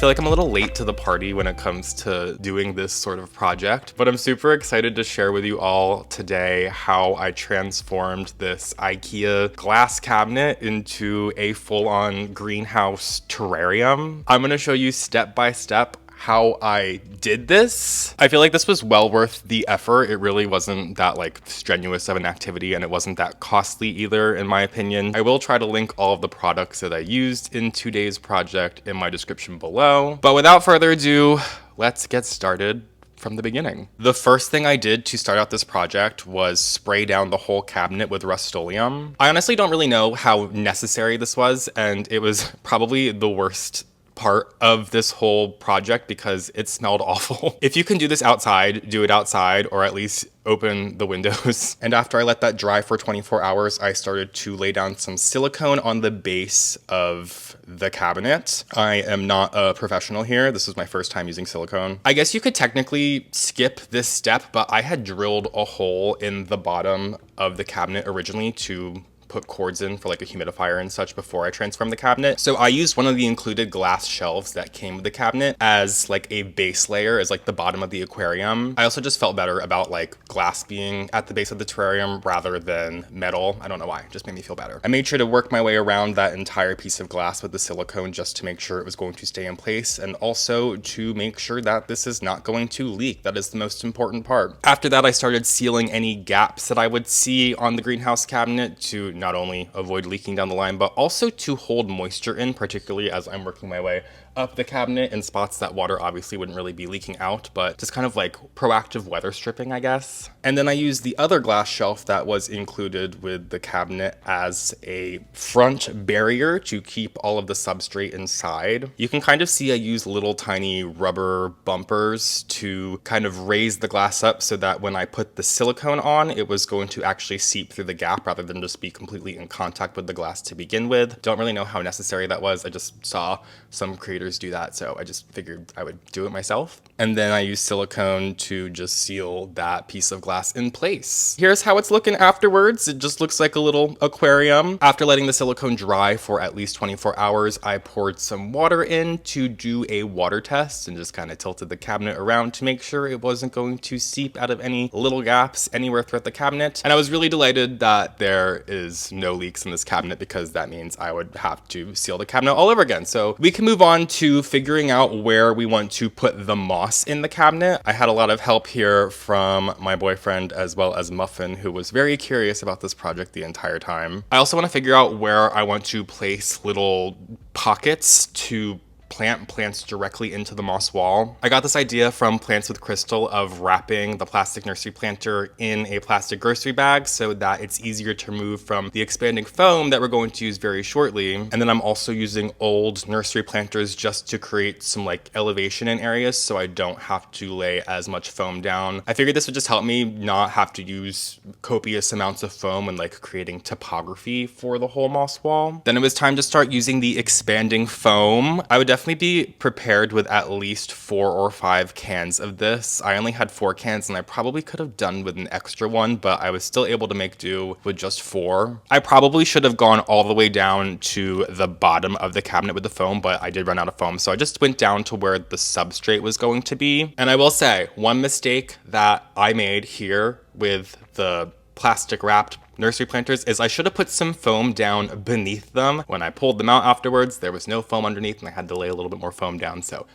feel like I'm a little late to the party when it comes to doing this sort of project, but I'm super excited to share with you all today how I transformed this IKEA glass cabinet into a full-on greenhouse terrarium. I'm gonna show you step by step how I did this. I feel like this was well worth the effort. It really wasn't that like strenuous of an activity, and it wasn't that costly either, in my opinion. I will try to link all of the products that I used in today's project in my description below. But without further ado, let's get started from the beginning. The first thing I did to start out this project was spray down the whole cabinet with Rust-Oleum. I honestly don't really know how necessary this was, and it was probably the worst part of this whole project because it smelled awful. If you can do this outside, do it outside, or at least open the windows. And after I let that dry for 24 hours, I started to lay down some silicone on the base of the cabinet. I am not a professional here. This is my first time using silicone. I guess you could technically skip this step, but I had drilled a hole in the bottom of the cabinet originally to put cords in for like a humidifier and such before I transformed the cabinet. So I used one of the included glass shelves that came with the cabinet as like a base layer, as like the bottom of the aquarium. I also just felt better about like glass being at the base of the terrarium rather than metal. I don't know why, it just made me feel better. I made sure to work my way around that entire piece of glass with the silicone just to make sure it was going to stay in place, and also to make sure that this is not going to leak. That is the most important part. After that, I started sealing any gaps that I would see on the greenhouse cabinet to not only avoid leaking down the line, but also to hold moisture in, particularly as I'm working my way up the cabinet in spots that water obviously wouldn't really be leaking out, but just kind of like proactive weather stripping, I guess. And then I used the other glass shelf that was included with the cabinet as a front barrier to keep all of the substrate inside. You can kind of see I use little tiny rubber bumpers to kind of raise the glass up so that when I put the silicone on, it was going to actually seep through the gap rather than just be completely in contact with the glass to begin with. Don't really know how necessary that was. I just saw some creators do that, so I just figured I would do it myself. And then I used silicone to just seal that piece of glass in place. Here's how it's looking afterwards. It just looks like a little aquarium. After letting the silicone dry for at least 24 hours, I poured some water in to do a water test and just kind of tilted the cabinet around to make sure it wasn't going to seep out of any little gaps anywhere throughout the cabinet. And I was really delighted that there is no leaks in this cabinet, because that means I would have to seal the cabinet all over again. So we can move on to figuring out where we want to put the moss in the cabinet. I had a lot of help here from my boyfriend as well as Muffin, who was very curious about this project the entire time. I also want to figure out where I want to place little pockets to plant plants directly into the moss wall. I got this idea from Plants with Crystal of wrapping the plastic nursery planter in a plastic grocery bag so that it's easier to remove from the expanding foam that we're going to use very shortly. And then I'm also using old nursery planters just to create some like elevation in areas so I don't have to lay as much foam down. I figured this would just help me not have to use copious amounts of foam and like creating topography for the whole moss wall. Then it was time to start using the expanding foam. I would definitely be prepared with at least 4 or 5 cans of this. I only had 4 cans and I probably could have done with an extra one, but I was still able to make do with just 4. I probably should have gone all the way down to the bottom of the cabinet with the foam, but I did run out of foam, so I just went down to where the substrate was going to be. And I will say, one mistake that I made here with the plastic wrapped nursery planters is I should have put some foam down beneath them. When I pulled them out afterwards, there was no foam underneath and I had to lay a little bit more foam down. So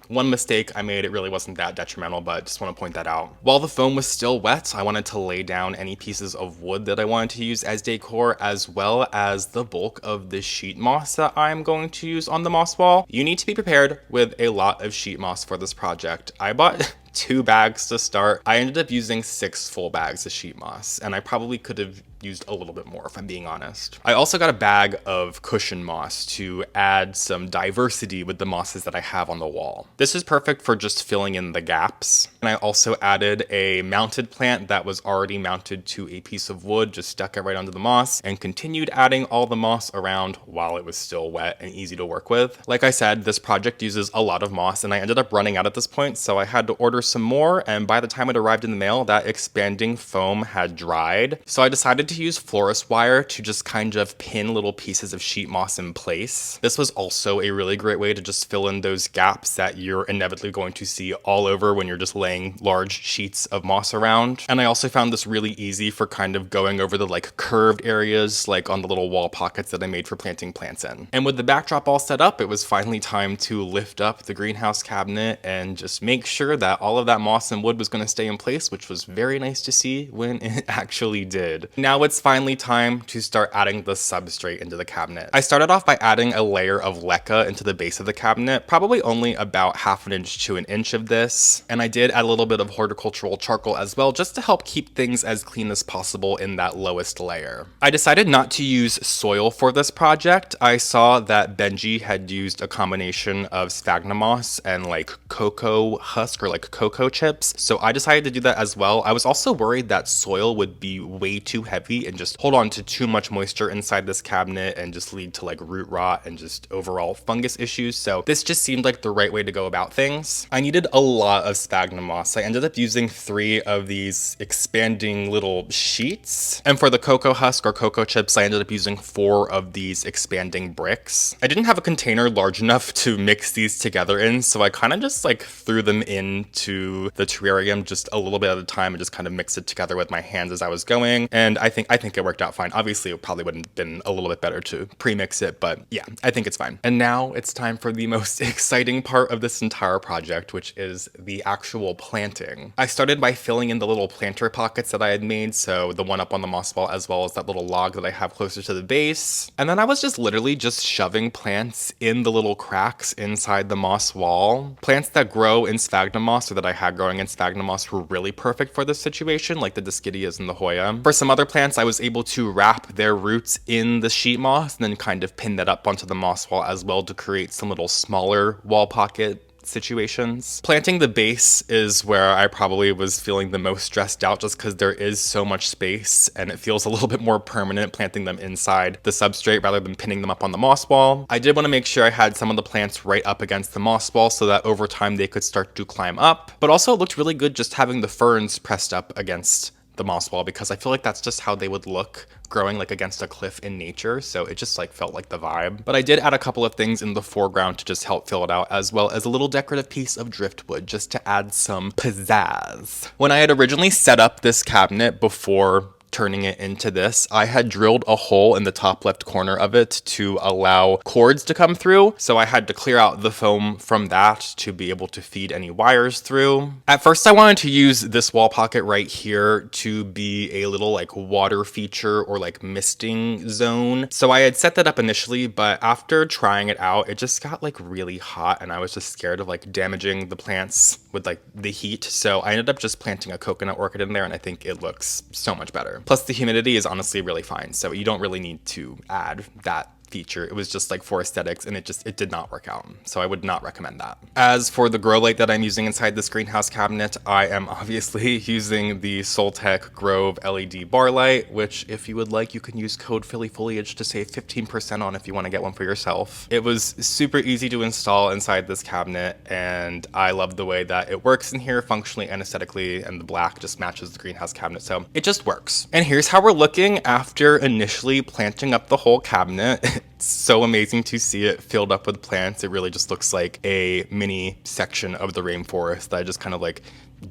one mistake I made, it really wasn't that detrimental, but just want to point that out. While the foam was still wet, I wanted to lay down any pieces of wood that I wanted to use as decor, as well as the bulk of the sheet moss that I'm going to use on the moss wall. You need to be prepared with a lot of sheet moss for this project. I bought 2 bags to start. I ended up using 6 full bags of sheet moss, and I probably could have used a little bit more if I'm being honest. I also got a bag of cushion moss to add some diversity with the mosses that I have on the wall. This is perfect for just filling in the gaps. And I also added a mounted plant that was already mounted to a piece of wood, just stuck it right under the moss, and continued adding all the moss around while it was still wet and easy to work with. Like I said, this project uses a lot of moss and I ended up running out at this point, so I had to order some more, and by the time it arrived in the mail, that expanding foam had dried. So I decided decided to use florist wire to just kind of pin little pieces of sheet moss in place. This was also a really great way to just fill in those gaps that you're inevitably going to see all over when you're just laying large sheets of moss around. And I also found this really easy for kind of going over the like curved areas, like on the little wall pockets that I made for planting plants in. And with the backdrop all set up, it was finally time to lift up the greenhouse cabinet and just make sure that all of that moss and wood was going to stay in place, which was very nice to see when it actually did. Now it's finally time to start adding the substrate into the cabinet. I started off by adding a layer of leca into the base of the cabinet, probably only about 1/2 inch to 1 inch of this. And I did add a little bit of horticultural charcoal as well, just to help keep things as clean as possible in that lowest layer. I decided not to use soil for this project. I saw that Benji had used a combination of sphagnum moss and like cocoa husk or like cocoa chips. So I decided to do that as well. I was also worried that soil would be way too heavy and just hold on to too much moisture inside this cabinet and just lead to like root rot and just overall fungus issues. So this just seemed like the right way to go about things. I needed a lot of sphagnum moss. I ended up using 3 of these expanding little sheets. And for the cocoa husk or cocoa chips, I ended up using 4 of these expanding bricks. I didn't have a container large enough to mix these together in, so I kind of just like threw them into the terrarium just a little bit at a time and just kind of mixed it together with my hands as I was going. And I think it worked out fine. Obviously, it probably would have been a little bit better to pre-mix it, but yeah, I think it's fine. And now it's time for the most exciting part of this entire project, which is the actual planting. I started by filling in the little planter pockets that I had made, so the one up on the moss wall as well as that little log that I have closer to the base. And then I was just literally just shoving plants in the little cracks inside the moss wall. Plants that grow in sphagnum moss or that I had growing in sphagnum moss were really perfect for this situation, like the Dischidias and the Hoya. For some other plants, I was able to wrap their roots in the sheet moss and then kind of pin that up onto the moss wall as well to create some little smaller wall pocket situations. Planting the base is where I probably was feeling the most stressed out just because there is so much space and it feels a little bit more permanent planting them inside the substrate rather than pinning them up on the moss wall. I did want to make sure I had some of the plants right up against the moss wall so that over time they could start to climb up, but also it looked really good just having the ferns pressed up against the moss wall because I feel like that's just how they would look growing like against a cliff in nature, so it just like felt like the vibe. But I did add a couple of things in the foreground to just help fill it out, as well as a little decorative piece of driftwood just to add some pizzazz. When I had originally set up this cabinet before turning it into this, I had drilled a hole in the top left corner of it to allow cords to come through. So I had to clear out the foam from that to be able to feed any wires through. At first, I wanted to use this wall pocket right here to be a little like water feature or like misting zone. So I had set that up initially, but after trying it out, it just got like really hot and I was just scared of like damaging the plants with like the heat. So I ended up just planting a coconut orchid in there and I think it looks so much better. Plus the humidity is honestly really fine, so you don't really need to add that feature. It was just like for aesthetics and it did not work out. So I would not recommend that. As for the grow light that I'm using inside this greenhouse cabinet, I am obviously using the Soltech Grove LED bar light, which if you would like, you can use code PhillyFoliage to save 15% on if you want to get one for yourself. It was super easy to install inside this cabinet and I love the way that it works in here functionally and aesthetically, and the black just matches the greenhouse cabinet, so it just works. And here's how we're looking after initially planting up the whole cabinet. It's so amazing to see it filled up with plants. It really just looks like a mini section of the rainforest that I just kind of like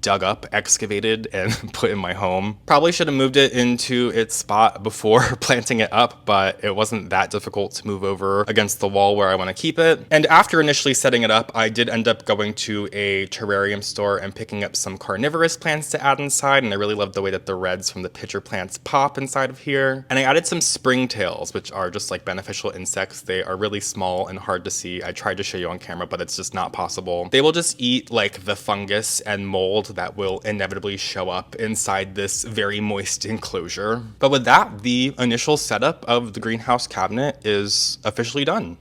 dug up, excavated, and put in my home. Probably should have moved it into its spot before planting it up, but it wasn't that difficult to move over against the wall where I want to keep it. And after initially setting it up, I did end up going to a terrarium store and picking up some carnivorous plants to add inside, and I really love the way that the reds from the pitcher plants pop inside of here. And I added some springtails, which are just like beneficial insects. They are really small and hard to see. I tried to show you on camera, but it's just not possible. They will just eat like the fungus and mold that will inevitably show up inside this very moist enclosure. But with that, the initial setup of the greenhouse cabinet is officially done.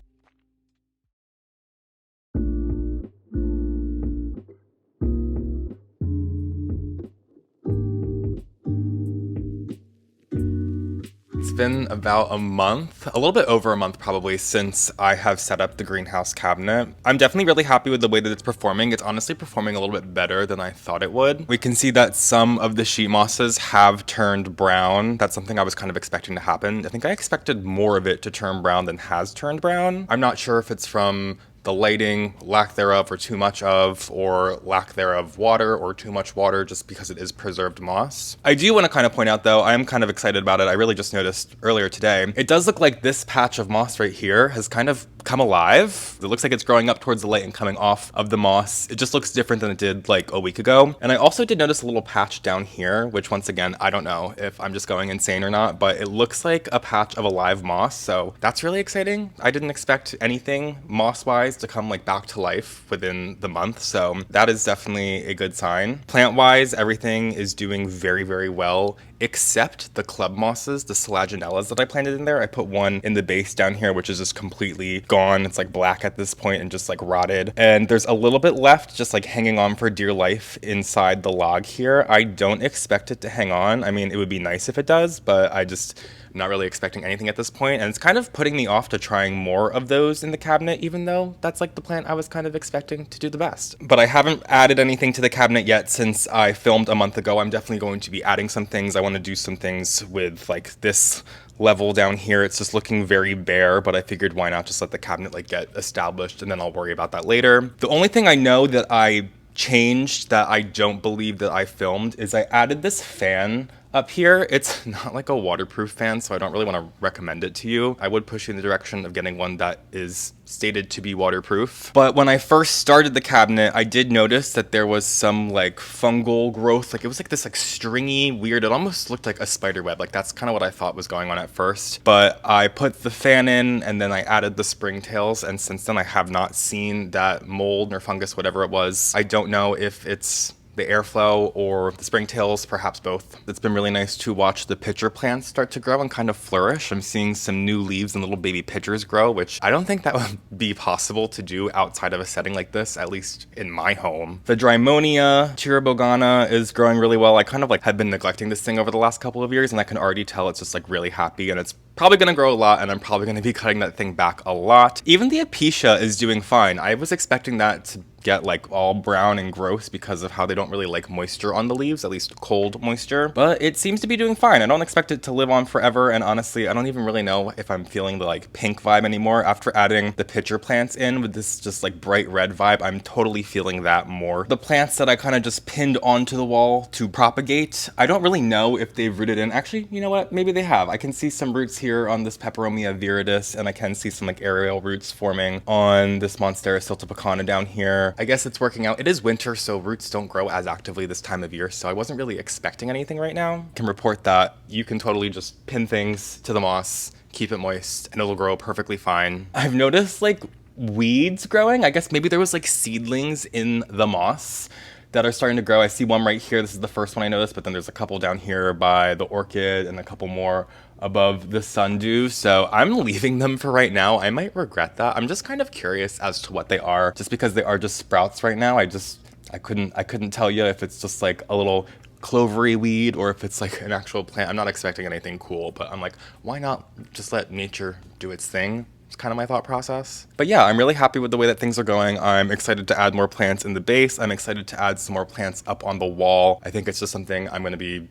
been about a month, a little bit over a month probably, since I have set up the greenhouse cabinet. I'm definitely really happy with the way that it's performing. It's honestly performing a little bit better than I thought it would. We can see that some of the sheet mosses have turned brown. That's something I was kind of expecting to happen. I think I expected more of it to turn brown than has turned brown. I'm not sure if it's from the lighting, lack thereof, or too much of, or lack thereof water, or too much water, just because it is preserved moss. I do want to kind of point out though, I am kind of excited about it. I really just noticed earlier today. It does look like this patch of moss right here has kind of come alive. It looks like it's growing up towards the light and coming off of the moss. It just looks different than it did like a week ago. And I also did notice a little patch down here, which once again, I don't know if I'm just going insane or not, but it looks like a patch of alive moss. So that's really exciting. I didn't expect anything moss-wise to come like back to life within the month. So that is definitely a good sign. Plant-wise, everything is doing very, very well, except the club mosses, the Selaginellas that I planted in there. I put one in the base down here, which is just completely gone. It's like black at this point and just like rotted. And there's a little bit left just like hanging on for dear life inside the log here. I don't expect it to hang on. I mean, it would be nice if it does, but I'm not really expecting anything at this point. And it's kind of putting me off to trying more of those in the cabinet, even though that's like the plant I was kind of expecting to do the best. But I haven't added anything to the cabinet yet since I filmed a month ago. I'm definitely going to be adding some things. I want to do some things with like this level down here. It's just looking very bare, but I figured why not just let the cabinet like get established and then I'll worry about that later. The only thing I know that I changed that I don't believe that I filmed is I added this fan up here. It's not like a waterproof fan, so I don't really want to recommend it to you. I would push you in the direction of getting one that is stated to be waterproof. But when I first started the cabinet, I did notice that there was some like fungal growth. Like it was like this like stringy, weird, it almost looked like a spider web. Like that's kind of what I thought was going on at first. But I put the fan in and then I added the springtails, and since then I have not seen that mold or fungus, whatever it was. I don't know if it's the airflow or the springtails, perhaps both. It's been really nice to watch the pitcher plants start to grow and kind of flourish. I'm seeing some new leaves and little baby pitchers grow, which I don't think that would be possible to do outside of a setting like this, at least in my home. The Drymonia chiribogana is growing really well. I kind of like have been neglecting this thing over the last couple of years, and I can already tell it's just like really happy, and it's probably gonna grow a lot, and I'm probably gonna be cutting that thing back a lot. Even the Episcia is doing fine. I was expecting that to get like all brown and gross because of how they don't really like moisture on the leaves, at least cold moisture, but it seems to be doing fine. I don't expect it to live on forever, and honestly I don't even really know if I'm feeling the like pink vibe anymore after adding the pitcher plants in with this just like bright red vibe. I'm totally feeling that more. The plants that I kind of just pinned onto the wall to propagate, I don't really know if they've rooted in. Actually, you know what, maybe they have. I can see some roots here on this Peperomia viridis, and I can see some like aerial roots forming on this Monstera siltepecana down here. I guess it's working out. It is winter, so roots don't grow as actively this time of year, so I wasn't really expecting anything right now. I can report that you can totally just pin things to the moss, keep it moist, and it'll grow perfectly fine. I've noticed like weeds growing. I guess maybe there was like seedlings in the moss that are starting to grow. I see one right here. This is the first one I noticed, but then there's a couple down here by the orchid and a couple more above the sundew. So I'm leaving them for right now. I might regret that. I'm just kind of curious as to what they are, just because they are just sprouts right now. I couldn't tell you if it's just like a little clovery weed or if it's like an actual plant. I'm not expecting anything cool, but I'm like, why not just let nature do its thing? It's kind of my thought process. But yeah, I'm really happy with the way that things are going. I'm excited to add more plants in the base. I'm excited to add some more plants up on the wall. I think it's just something I'm going to be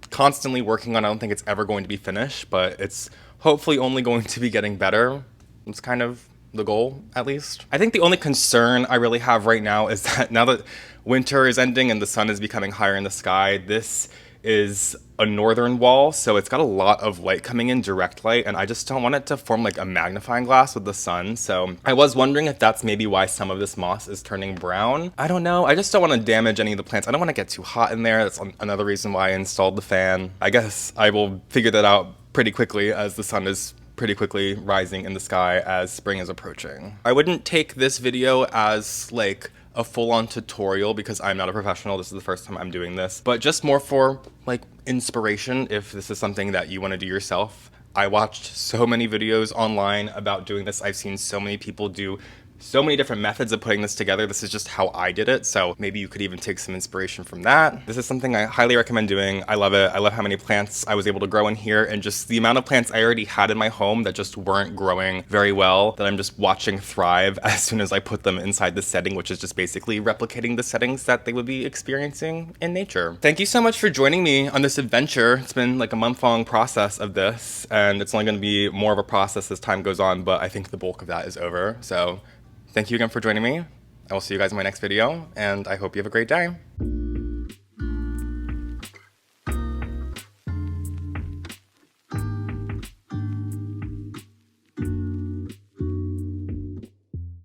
constantly working on. I don't think it's ever going to be finished, but it's hopefully only going to be getting better. It's kind of the goal, at least. I think the only concern I really have right now is that now that winter is ending and the sun is becoming higher in the sky, this is a northern wall, so it's got a lot of light coming in, direct light, and I just don't want it to form like a magnifying glass with the sun. So I was wondering if that's maybe why some of this moss is turning brown. I don't know. I just don't want to damage any of the plants. I don't want to get too hot in there. That's another reason why I installed the fan. I guess I will figure that out pretty quickly as the sun is pretty quickly rising in the sky as spring is approaching. I wouldn't take this video as like a full-on tutorial because I'm not a professional. This is the first time I'm doing this, but just more for like inspiration if this is something that you want to do yourself. I watched so many videos online about doing this. I've seen so many people do so many different methods of putting this together. This is just how I did it, so maybe you could even take some inspiration from that. This is something I highly recommend doing. I love it. I love how many plants I was able to grow in here, and just the amount of plants I already had in my home that just weren't growing very well, that I'm just watching thrive as soon as I put them inside the setting, which is just basically replicating the settings that they would be experiencing in nature. Thank you so much for joining me on this adventure. It's been like a month-long process of this, and it's only going to be more of a process as time goes on, but I think the bulk of that is over. So thank you again for joining me. I will see you guys in my next video, and I hope you have a great day.